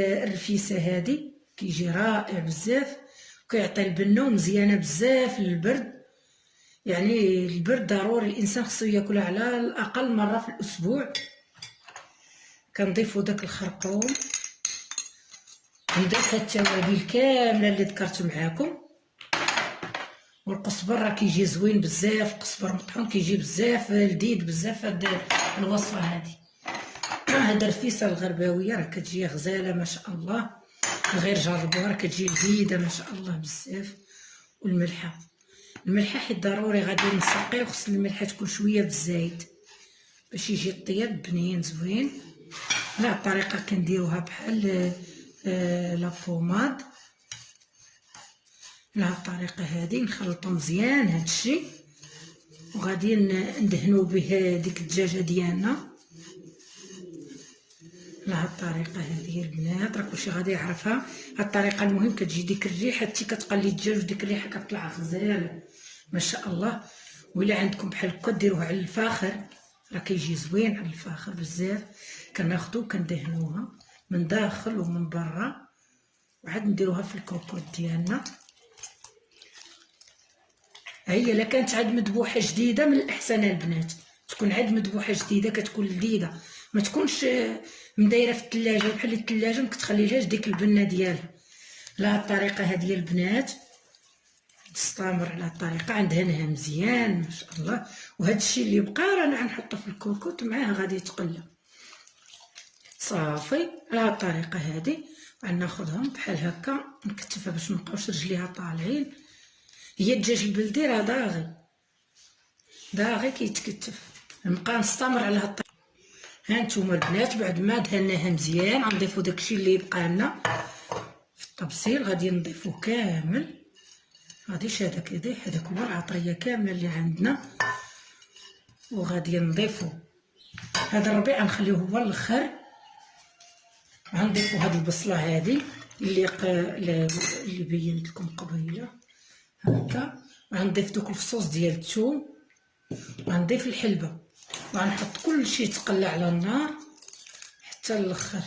الرفيسه هذه كيجي رائع بزاف، وكيعطي البنه مزيانه بزاف للبرد. يعني البرد ضروري الانسان خصو ياكلها على الاقل مره في الاسبوع. كنضيفوا داك الخرقوم، نضيف هاد التوابل كامله اللي ذكرت معاكم. والقزبر راه كيجي زوين بزاف، القزبر مطحون كيجي بزاف لذيذ بزاف هاد الوصفه هادي. هاد الرفيسه الغرباويه راه كتجي غزاله ما شاء الله، غير جربوها راه كتجي لذيذه ما شاء الله بزاف. والملحه، الملحه حيت ضروري غادي نسقيو، خص الملحه تكون شويه بالزايد باش يجي الطياب بنين زوين. على الطريقه كنديروها بحال لا بوماد. على الطريقه هذه نخلطو مزيان هادشي، وغادي ندهنو به ديك الدجاجه ديالنا. على الطريقه هذه البنات راه كلشي غادي يعرفها. هاد الطريقه المهم كتجي ديك الريحه حتى كتقلي الدجاج، وديك الريحه كتطلع غزاله ما شاء الله. وإلا عندكم بحال هكا ديروه على الفاخر، راه كيجي زوين على الفاخر بزاف. كناخدو كندهنوها من داخل ومن برا، وعاد نديروها في الكوكوط ديالنا. هي الا كانت عاد مذبوحه جديده من الاحسن البنات تكون عاد مذبوحه جديده، كتكون لذيذه، ما تكونش مدايره في الثلاجه بحال الثلاجه ما كتخليلهاش ديك البنه ديالها. على هاد الطريقه هذه البنات تستمر على الطريقه، عندهنها مزيان ما شاء الله. وهذا الشيء اللي بقى رانا غنحطه في الكوكوط معاه غادي يتقلى صافي. على هاد الطريقه هذه غناخذهم بحال هكا نكتفها باش مبقاوش رجليها طالعين. هي الدجاج البلدي راه داغي كيتكتف. نبقى نستمر على هاد الطريقه. ها نتوما البنات بعد ما دهناها مزيان غنضيفو داكشي اللي بقى لنا في الطبسيل، غادي نضيفوه كامل. غاديش هذاك يضيح، هذاك هو العطريه كامله اللي عندنا. وغادي نضيفو هذا الربيع غنخليوه هو الاخر. غنضيفو هاد البصله هادي اللي بينت لكم قبيله هكا. غنضيف دوك الفصوص ديال الثوم، غنضيف الحلبه، وغنحط كلشي يتقلى على النار حتى الاخر.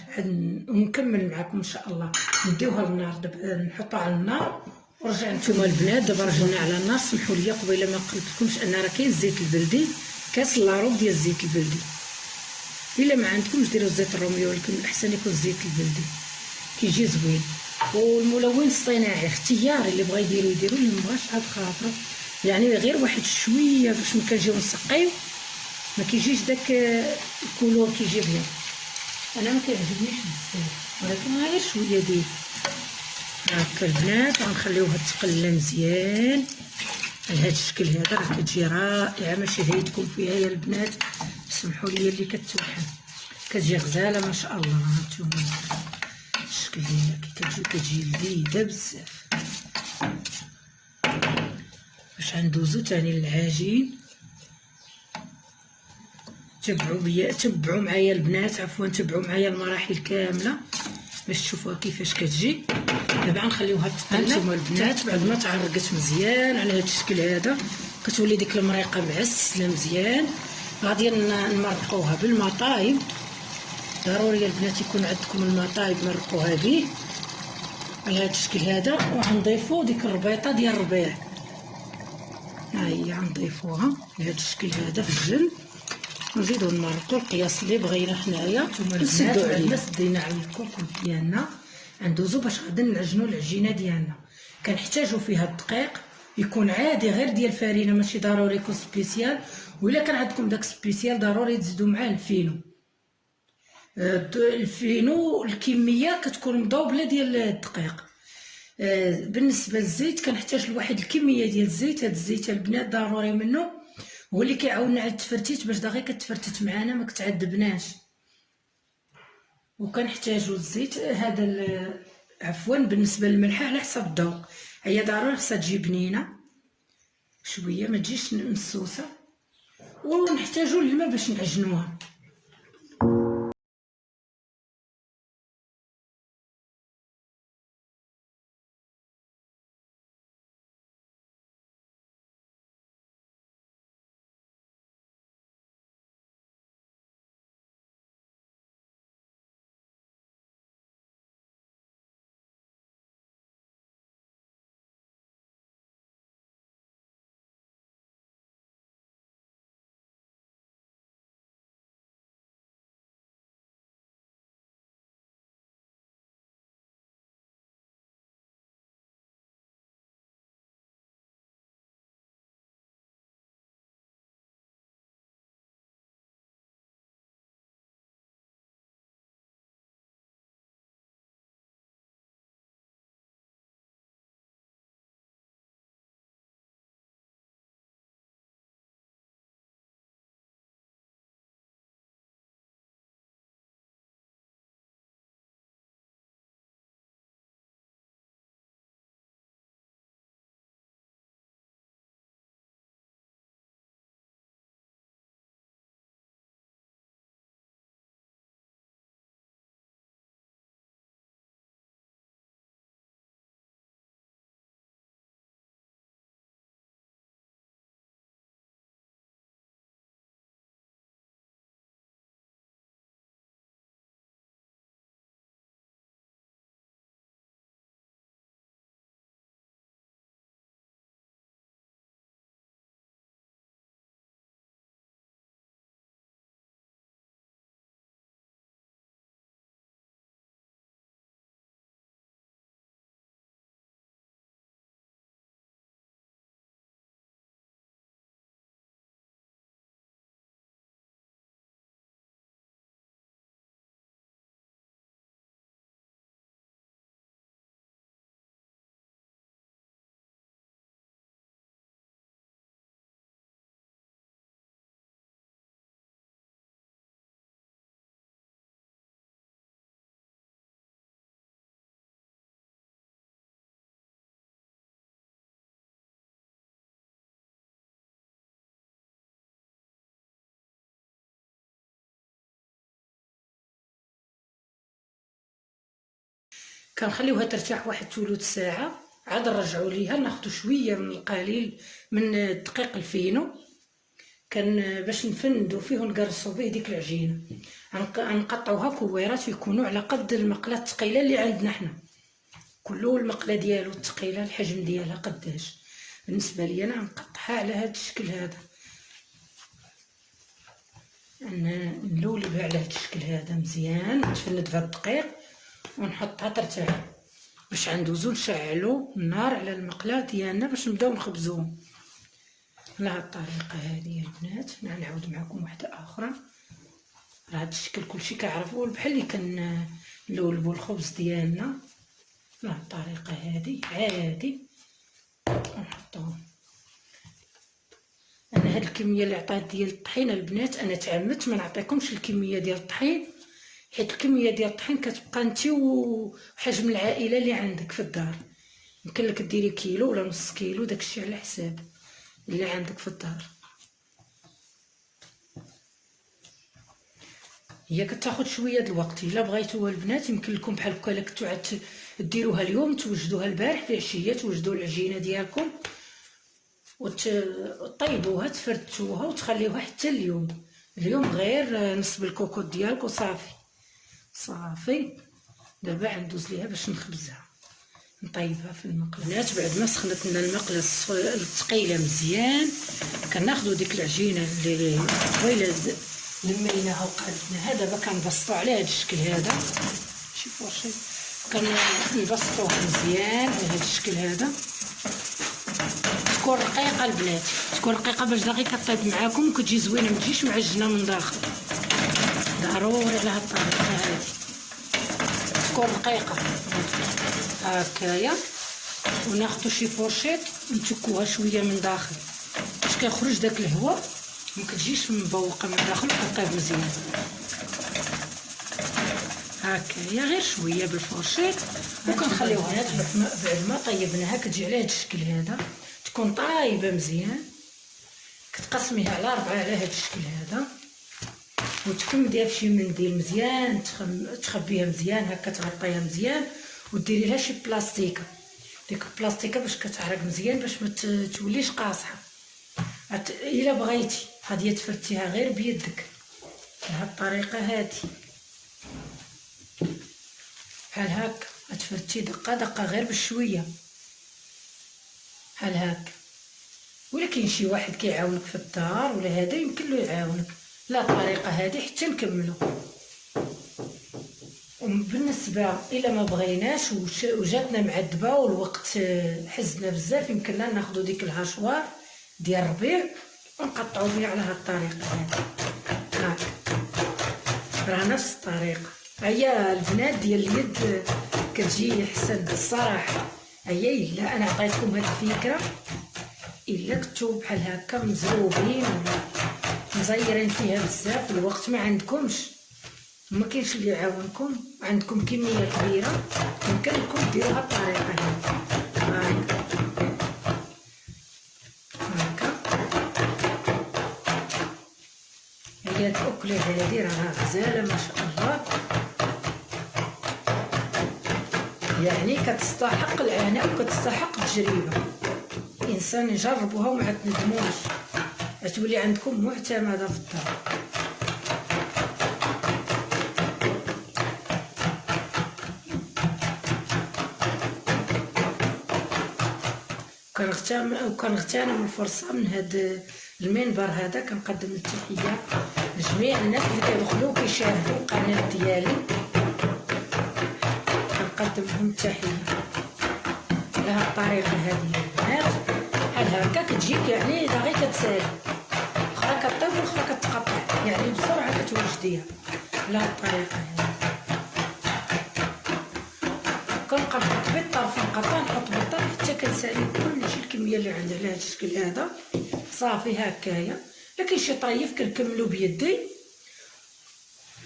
ونكمل معكم ان شاء الله. نديوها للنار دابا، نحطها على النار ورجع. نتوما البنات دابا رجعنا على النار. سمحوا لي قبيله ما قلت لكمش ان راه كاين الزيت البلدي، كاس لاروب ديال الزيت البلدي. الا ما عندكمش ديروا الزيت الرومي، ولكن الاحسن يكون الزيت البلدي كيجي زوين. والملون الصناعي اختياري، اللي بغا يديروا اللي ما بغاش عاد خاطرو. يعني غير واحد شويه باش ملي كنجيو نسقيو ما كيجيش داك الكولور كيجي بيض. انا ما كيعجبنيش بزاف، ولكن غير شويه ديال هكا البنات. غنخليوها تقلى مزيان على هذا الشكل هذا. راه كتجي رائعه، ماشي هيدكم فيها يا البنات، سمحوا لي اللي كتوحل كتجي غزاله ما شاء الله. هانتوما الشكل ديالها كتجي لذيذه بزاف. باش غندوزو تاني للعجين. تبعوا معايا البنات، عفوا تبعوا معايا المراحل كامله باش تشوفوها كيفاش كتجي. دابا غنخليوها تقلى. هانتوما البنات بعد ما تعرقت مزيان على هذا الشكل هذا كتولي ديك المريقه معسله مزيان. غادي نمرقوها بالمطايب. ضروري البنات يكون عندكم المطايب مرقوها به على هذا الشكل هذا. وغنضيفو ديك الربيطه ديال الربيع، ها هي غنضيفوها بهذا الشكل هذا في الجنب، ونزيدو نمرقو القياس اللي بغينا حنايا. نسدو عليه. بعد سدينا على الكوكوط ديالنا غندوزو باش غادي نعجنو العجينه ديالنا. كنحتاجو فيها الدقيق يكون عادي غير ديال الفرينه، ماشي ضروري يكون سبيسيال. وإلا كان عندكم داك سبيسيال ضروري تزيدو معاه الفينو. الفينو الكميه كتكون مضوبله ديال الدقيق. بالنسبه للزيت كنحتاج لواحد الكميه ديال الزيت. هاد الزيت البنات ضروري منه، هو اللي كيعاوننا على التفرتيت باش دغيا كتفرتت معانا ما كتعذبناش. وكنحتاجو الزيت هذا عفوا بالنسبه للملحه على حسب الذوق. هي ضروري خصها تجي بنينه شويه ما تجيش مسوسه. ونحتاجو الماء باش نعجنوها. كنخليوها ترتاح واحد ثلث ساعه، عاد نرجعوا ليها ناخذ شويه من القليل من الدقيق الفينو كان باش نفندوا فيه ونقرصوا به ديك العجينه. غنقطعوها كويرات يكونوا على قد المقله الثقيله اللي عندنا حنا، كله المقله ديالو الثقيله الحجم ديالها قداش. بالنسبه لي انا غنقطعها على هذا الشكل هذا، نلولي بها على هذا الشكل هذا مزيان، نتفند بها الدقيق ونحطها ترتاح باش غندوزو نشعلو النار على المقله ديالنا باش نبداو نخبزوهم على هاد الطريقه هذه يا البنات. نعاود معكم واحده اخرى. راه هاد الشكل كلشي كيعرفوه بحال اللي كنلولبو الخبز ديالنا على هاد الطريقه هذه عادي ونحطوهم. انا هاد الكميه اللي عطات ديال الطحين البنات انا تعمدت ما نعطيكمش الكميه ديال الطحين، حيت الكميه ديال الطحين كتبقى انت وحجم العائله اللي عندك في الدار. يمكن لك ديري كيلو ولا نص كيلو، داكشي على حساب اللي عندك في الدار. هي كتاخذ شويه د الوقت. الا بغيتوها البنات يمكن لكم بحال هكا الا كنتو عاد ديروها اليوم توجدوها البارح في العشيه، توجدوا العجينه ديالكم وطيبوها تفردتوها وتخليوها حتى اليوم غير نصب الكوكوط ديالك وصافي. صافي دابا غندوز ليها باش نخبزها نطيبها في المقله. البنات بعد ما سخنت لنا المقله الثقيله مزيان كناخذوا ديك العجينه اللي طويله لميناها وقادناها، دابا كنبسطوا على هذا الشكل هذا شي فرشي، كنبسطوها مزيان على هذا الشكل هذا. تكون رقيقه البنات، تكون رقيقه باش دغيا كطيب معاكم وكتجي زوينه، ما تجيش معجنه من داخل. ضروري على هاد الطريقه هذه تكون رقيقه هكايا. وناخذ شي فورشيط نتكوها شويه من داخل باش كيخرج داك الهواء، ما كتجيش مبوقه من داخل وكطيب مزيان هكايا غير شويه بالفورشيط. وكنخليوها بعد ما طيبناها كتجي على هذا الشكل هذا، تكون طايبه مزيان. كتقسميها على 4 على هذا الشكل هذا وتكمديها بشي منديل مزيان، تخبيها مزيان هكا، تغطيها مزيان وديري لها شي بلاستيكه. ديك البلاستيكه باش كتعرق مزيان باش ما توليش قاصحه. الا بغيتي غادي تفرتيها غير بيدك بهاد الطريقه هذه بحال هكا، غتفرتي دقه دقه غير بشويه بحال هكا. ولا كاين شي واحد كيعاونك في الدار ولا هذا يمكن له يعاونك. لا الطريقه هذه حتى نكملوا. وبالنسبه الا ما بغيناش وجاتنا معذبه والوقت حزنا بزاف، يمكننا ناخذوا ديك الهاشوار ديال الربيع ونقطعوا بها على هاد الطريقه هذه هاك. راه نفس الطريقه. هيا البنات ديال اليد كتجي احسن الصراحه. هيا الا انا عطيتكم هاد الفكره، الا كنتو بحال هكا مزروبين ولا مزيرين فيها بزاف الوقت ما عندكمش وما كاينش اللي يعاونكم وعندكم كميه كبيره، يمكن لكم ديروها الطريقه هذه هكا. هي الاكله هذه راها غزاله ما شاء الله، يعني كتستحق العناء وكتستحق التجربه. الانسان يجربوها وما تندموش، غتولي عندكم معتمده في الدار. وكنغتنم الفرصه من هذا المنبر هذا كنقدم التحيه لجميع الناس اللي كيدخلوا كيشاهدوا القناه ديالي، كنقدم لهم التحيه على هاد الطريقه هذه البنات. بحال هكا كتجيك يعني دغيا كتسالي، اخرى كطيب واخرى كتقطع، يعني بسرعه كتوجديها على هاد الطريقه هذه. كنقطع بالطرف نقطع نحط بالطرف حتى كنسالي كلشي الكميه اللي عندي على هذا الشكل هذا. صافي هكايا. لكن شي طريف كنكملو بيدي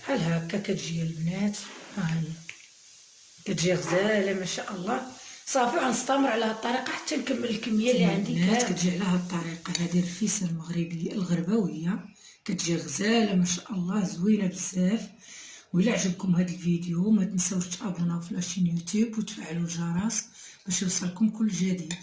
بحال هكا كتجي البنات. ها هي كتجي غزاله ما شاء الله. صافي غنستمر على هاد الطريقه حتى نكمل الكميه اللي عندي. كتجي على هاد الطريقه هذه الرفيسه المغربيه الغربويه، كتجي غزاله ما شاء الله زوينه بزاف وإلا عجبكم هذا الفيديو ما تنسوش تابوناو في لاشين يوتيوب وتفعلوا الجرس باش يوصلكم كل جديد.